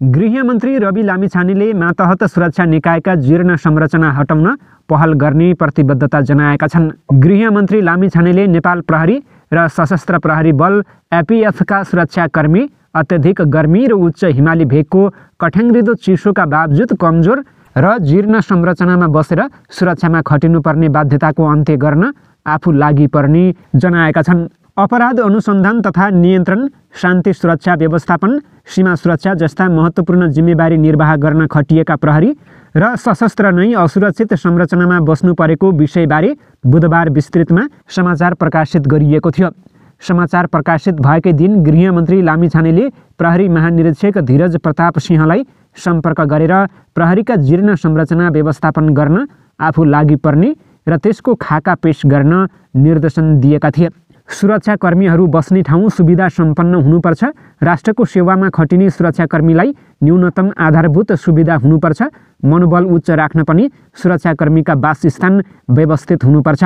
गृहमन्त्री रवि लामिछानेले मातहत सुरक्षा निकायका जीर्ण संरचना हटाउन पहल गर्ने प्रतिबद्धता जनाएका छन्। गृहमन्त्री लामिछानेले नेपाल प्रहरी र सशस्त्र प्रहरी बल एपीएफका सुरक्षाकर्मी अत्यधिक गर्मी र उच्च हिमाली भेगको कठ्याङ्ग्रिदो चिसोका बावजुद कमजोर र जीर्ण संरचनामा बसेर सुरक्षामा खटिनुपर्ने बाध्यताको अन्त्य गर्न आफू लागि पर्ने जनाएका छन्। अपराध अनुसन्धान तथा नियन्त्रण, शान्ति सुरक्षा व्यवस्थापन, सीमा सुरक्षा जस्ता महत्त्वपूर्ण जिम्मेवारी निर्वाह गर्न खटिएका प्रहरी र सशस्त्र नै असुरक्षित संरचनामा बस्नु परेको विषयबारे बुधबार विस्तृतमा समाचार प्रकाशित गरिएको थियो। समाचार प्रकाशित भएकै दिन गृहमन्त्री लामिछानेले प्रहरी महानिरीक्षक धीरज प्रताप सिंहलाई सम्पर्क गरेर प्रहरीका जीर्ण संरचना व्यवस्थापन गर्न आफू लागि पर्ने र त्यसको खाका पेश गर्न निर्देशन दिएका थिए। सुरक्षाकर्मीहरू बस्ने ठाउँ सुविधा सम्पन्न हुनुपर्छ। राष्ट्रको सेवामा खटिने सुरक्षाकर्मीलाई न्यूनतम आधारभूत सुविधा हुनुपर्छ। मनोबल उच्च राख्न पनि सुरक्षाकर्मीका वासस्थान व्यवस्थित हुनुपर्छ।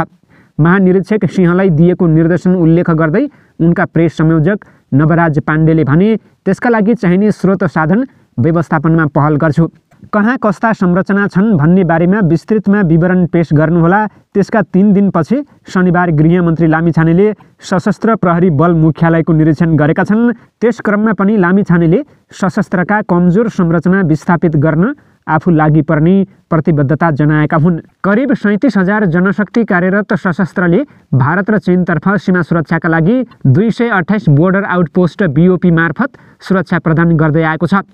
महानिरीक्षक सिंहलाई दिएको निर्देशन उल्लेख गर्दै उनका प्रेस संयोजक नवराज पाण्डेले भने, त्यसका लागि चाहिने स्रोत साधन व्यवस्थापनमा पहल गर्छु। कहाँ कस्ता संरचना छन् भन्ने बारेमा विस्तृतमा विवरण पेश गर्नुहोला। त्यसका 3 दिनपछि शनिबार गृहमन्त्री लामिछानेले सशस्त्र प्रहरी बल मुख्यालयको निरीक्षण गरेका छन्। त्यस क्रममा पनि लामिछानेले सशस्त्रका कमजोर संरचना विस्थापित गर्न आफू लागि पर्ने प्रतिबद्धता जनाएका हुन्। करिब 37,000 जनशक्ति कार्यरत सशस्त्रले भारत र चीनतर्फ सीमा सुरक्षाका लागि 228 बोर्डर आउटपोस्ट बीओपी मार्फत सुरक्षा प्रदान गर्दै आएको छ।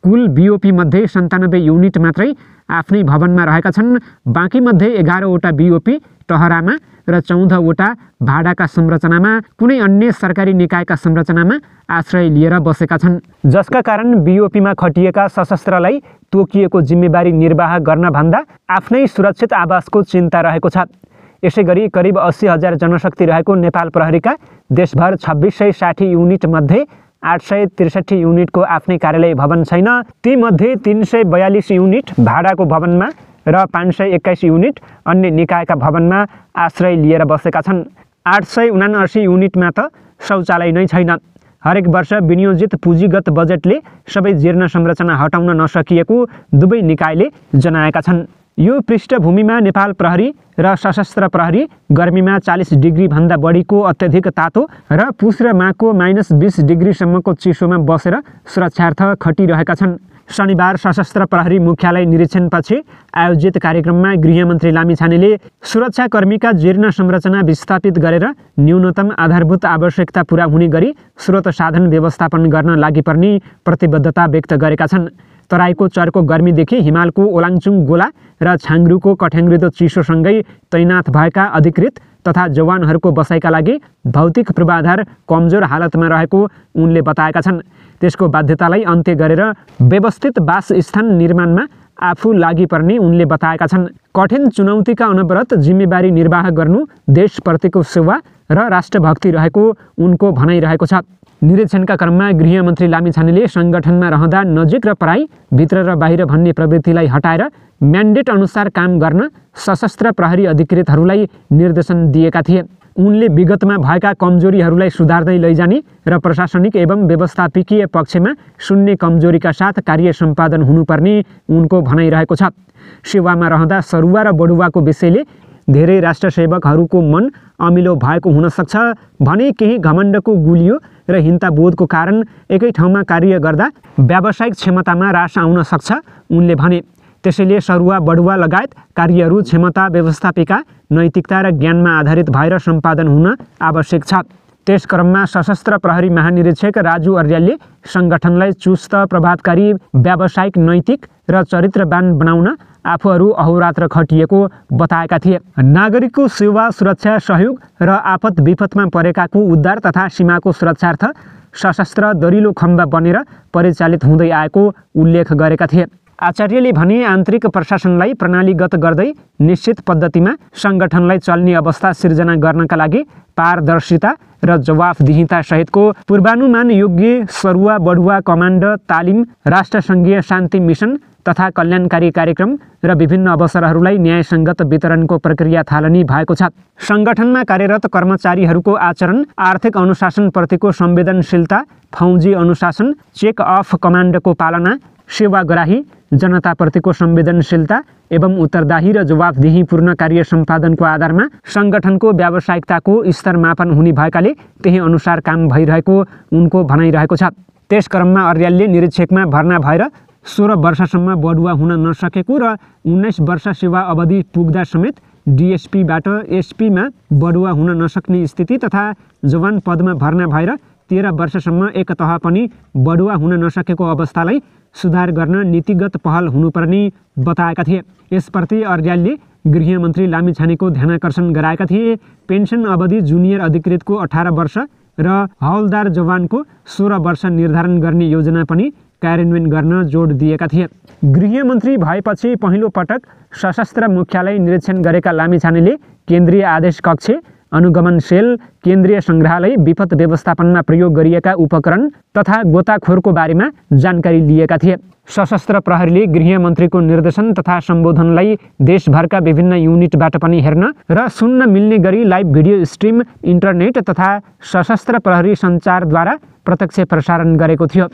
कुल बीओपी मध्ये 97 युनिट मात्रै आफ्नै भवनमा रहेका छन्। बाँकी मध्ये 11वटा बीओपी टहरामा र 14वटा भाडाका संरचनामा कुनै अन्य सरकारी निकायका संरचनामा आश्रय लिएर बसेका छन्, जसका कारण बीओपीमा खटिएका सशस्त्रलाई तोकिएको जिम्मेवारी निर्वाह गर्न भन्दा आफ्नै सुरक्षित आवासको चिन्ता रहेको छ। यसैगरी करिब 80,000 जनशक्ति रहेको नेपाल प्रहरीका देशभर 2660 युनिट मध्ये 863 युनिटको आफ्नै कार्यालय भवन छैन। तीमध्ये 342 युनिट भाडाको भवनमा र 521 युनिट अन्य निकायका भवनमा आश्रय लिएर बसेका छन्। 879 युनिटमा त शौचालय नै छैन। हरेक वर्ष विनियोजित पुँजीगत बजेटले सबै जीर्ण संरचना हटाउन नसकिएको दुवै निकायले जनाएका छन्। यो पृष्ठभूमिमा नेपाल प्रहरी र सशस्त्र प्रहरी गर्मीमा 40 डिग्री भन्दा बढीको अत्यधिक तातो र पुस र माघको -20 डिग्रीसम्मको चिसोमा बसेर सुरक्षार्थ खटिरहेका छन्। शनिबार सशस्त्र प्रहरी मुख्यालय निरीक्षणपछि आयोजित कार्यक्रममा गृहमन्त्री लामिछानेले सुरक्षाकर्मीका जीर्ण संरचना विस्थापित गरेर न्यूनतम आधारभूत आवश्यकता पूरा हुने गरी स्रोत साधन व्यवस्थापन गर्न लागि पर्ने प्रतिबद्धता व्यक्त गरेका छन्। तराईको चर्को गर्मीदेखि हिमालको ओलाङचुङ गोला र छाङ्ग्रुको कठ्याङ्ग्रिदो चिसोसँगै तैनाथ भएका अधिकृत तथा जवानहरूको बसाइका लागि भौतिक पूर्वाधार कमजोर हालतमा रहेको उनले बताएका छन्। त्यसको बाध्यतालाई अन्त्य गरेर व्यवस्थित वासस्थान निर्माणमा आफू लागि पर्ने उनले बताएका छन्। कठिन चुनौतीका अनवरत जिम्मेवारी निर्वाह गर्नु देशप्रतिको सेवा र राष्ट्रभक्ति रहेको उनको भनाइ रहेको छ। निरीक्षणका क्रममा गृहमन्त्री लामिछानेले सङ्गठनमा रहँदा नजिक र पराई, भित्र र बाहिर भन्ने प्रवृत्तिलाई हटाएर म्यान्डेट अनुसार काम गर्न सशस्त्र प्रहरी अधिकृतहरूलाई निर्देशन दिएका थिए। उनले विगतमा भएका कमजोरीहरूलाई सुधार्दै लैजाने र प्रशासनिक एवं व्यवस्थापकीय पक्षमा शून्य कमजोरीका साथ कार्य सम्पादन हुनुपर्ने उनको भनाइ रहेको छ। सेवामा रहँदा सरुवा र बढुवाको विषयले धेरै राष्ट्रसेवकहरूको मन अमिलो भएको हुन सक्छ भने केही घमण्डको गुलियो र हिंताबोधको कारण एकै ठाउँमा कार्य गर्दा व्यावसायिक क्षमतामा ह्रास आउन सक्छ उनले भने। त्यसैले सरुवा बढुवा लगायत कार्यहरू क्षमता, व्यवस्थापिका, नैतिकता र ज्ञानमा आधारित भएर सम्पादन हुन आवश्यक छ। त्यस क्रममा सशस्त्र प्रहरी महानिरीक्षक राजु अर्यालले सङ्गठनलाई चुस्त, प्रभावकारी, व्यावसायिक, नैतिक र चरित्रवान बनाउन आफूहरू अहोरात्र खटिएको बताएका थिए। नागरिकको सेवा, सुरक्षा, सहयोग र आपत विपदमा परेकाको उद्धार तथा सीमाको सुरक्षार्थ सशस्त्र दरिलो खम्बा बनेर परिचालित हुँदै आएको उल्लेख गरेका थिए। आचार्यले भने, आन्तरिक प्रशासनलाई प्रणालीगत गर्दै निश्चित पद्धतिमा सङ्गठनलाई चल्ने अवस्था सिर्जना गर्नका लागि पारदर्शिता र जवाफदिहिता सहितको पूर्वानुमान योग्य सरुवा बढुवा कमान्ड तालिम, राष्ट्रसङ्घीय शान्ति मिसन तथा कल्याणकारी कार्यक्रम र विभिन्न अवसरहरूलाई न्यायसङ्गत वितरणको प्रक्रिया थालनी भएको छ। सङ्गठनमा कार्यरत कर्मचारीहरूको आचरण, आर्थिक अनुशासनप्रतिको संवेदनशीलता, फौजी अनुशासन, चेक अफ कमान्डको पालना, सेवाग्राही, जनताप्रतिको संवेदनशीलता एवं उत्तरदायी र जवाफदेहीपूर्ण कार्य सम्पादनको आधारमा सङ्गठनको व्यावसायिकताको स्तर मापन हुने भएकाले त्यही अनुसार काम भइरहेको उनको भनाइरहेको छ। त्यस क्रममा अर्यालले निरीक्षकमा भर्ना भएर 16 वर्षसम्म बढुवा हुन नसकेको र 19 वर्ष सेवा अवधि पुग्दा समेत डिएसपीबाट एसपीमा बढुवा हुन नसक्ने स्थिति तथा जवान पदमा भर्ना भएर 13 वर्षसम्म एक तह पनि बढुवा हुन नसकेको अवस्थालाई सुधार गर्न नीतिगत पहल हुनुपर्ने बताएका थिए। यसप्रति अर्यालले गृहमन्त्री लामिछानेको ध्यानाकर्षण गराएका थिए। पेन्सन अवधि जुनियर अधिकृतको 18 वर्ष र हवलदार जवानको 16 वर्ष निर्धारण गर्ने योजना पनि कार्यान्वयन गर्न जोड दिएका थिए। गृहमन्त्री भएपछि पहिलो पटक सशस्त्र मुख्यालय निरीक्षण गरेका लामिछानेले केन्द्रीय आदेश कक्ष, अनुगमन सेल, केन्द्रीय सङ्ग्रहालय, विपद व्यवस्थापनमा प्रयोग गरिएका उपकरण तथा गोताखोरको बारेमा जानकारी लिएका थिए। सशस्त्र प्रहरीले गृहमन्त्रीको निर्देशन तथा सम्बोधनलाई देशभरका विभिन्न युनिटबाट पनि हेर्न र सुन्न मिल्ने गरी लाइभ भिडियो स्ट्रिम, इन्टरनेट तथा सशस्त्र प्रहरी सञ्चारद्वारा प्रत्यक्ष प्रसारण गरेको थियो।